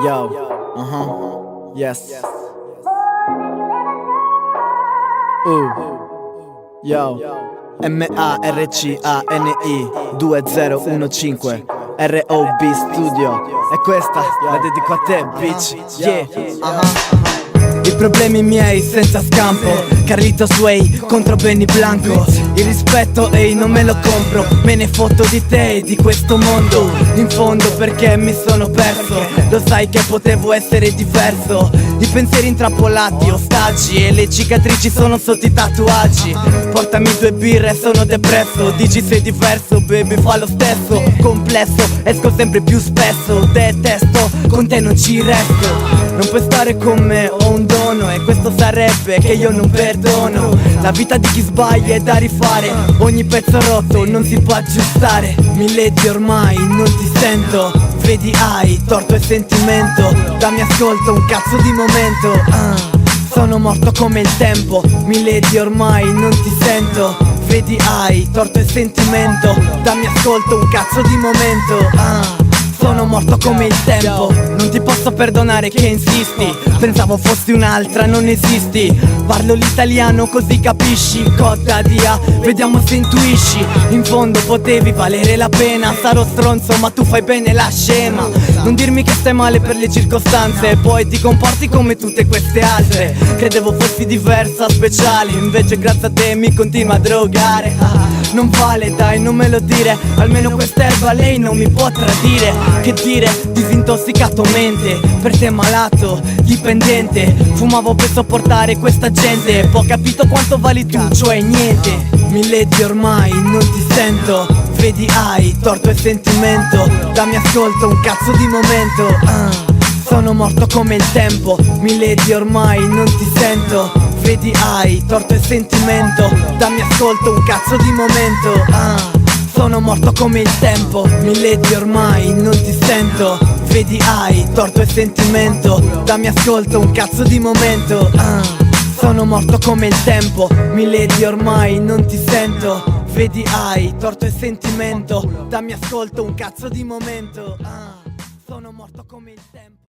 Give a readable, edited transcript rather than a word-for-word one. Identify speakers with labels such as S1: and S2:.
S1: Yo, yes. Yo, M-A-R-C-A-N-I 2015 R.O.B. Studio. E questa la dedico a te, bitch. Yeah, I problemi miei senza scampo. Carlito Sway contro Benny Blanco. Il rispetto, ehi, non me lo compro. Me ne fotto di te e di questo mondo. In fondo perché mi sono perso. Lo sai che potevo essere diverso. I pensieri intrappolati, ostaggi. E le cicatrici sono sotto i tatuaggi. Portami 2 birre, sono depresso. Dici sei diverso, baby, fa lo stesso. Complesso, esco sempre più spesso. Detesto, con te non ci resto. Non puoi stare con me, ho un dono. E questo sarebbe che io non perdono. La vita di chi sbaglia è da rifare. Ogni pezzo rotto non si può aggiustare. 1000 di ormai non ti sento. Vedi hai torto e sentimento. Dammi ascolto un cazzo di momento. Sono morto come il tempo. 1000 di ormai non ti sento. Vedi hai torto e sentimento. Dammi ascolto un cazzo di momento. Sono morto come il tempo. Non ti posso perdonare che insisti. Pensavo fossi un'altra, non esisti. Parlo l'italiano così capisci. Cotta dia, vediamo se intuisci. In fondo potevi valere la pena. Sarò stronzo ma tu fai bene la scema. Non dirmi che stai male per le circostanze e poi ti comporti come tutte queste altre. Credevo fossi diversa, speciale. Invece grazie a te mi continua a drogare. Non vale, dai, non me lo dire. Almeno quest'erba lei non mi può tradire. Che dire, disintossicato mente. Per te malato, dipendente. Fumavo per sopportare questa gente. Poi ho capito quanto vali tu, cioè niente. 1000 di ormai non ti sento. Vedi hai torto e sentimento. Dammi ascolto un cazzo di momento. Sono morto come il tempo. 1000 di ormai non ti sento. Vedi hai torto e sentimento. Dammi ascolto un cazzo di momento. Sono morto come il tempo. 1000 di ormai non ti sento. Vedi hai torto e sentimento. Dammi ascolto un cazzo di momento. Sono morto come il tempo. 1000 di ormai non ti sento. Vedi hai torto e sentimento. Dammi ascolto un cazzo di momento. Sono morto come il tempo.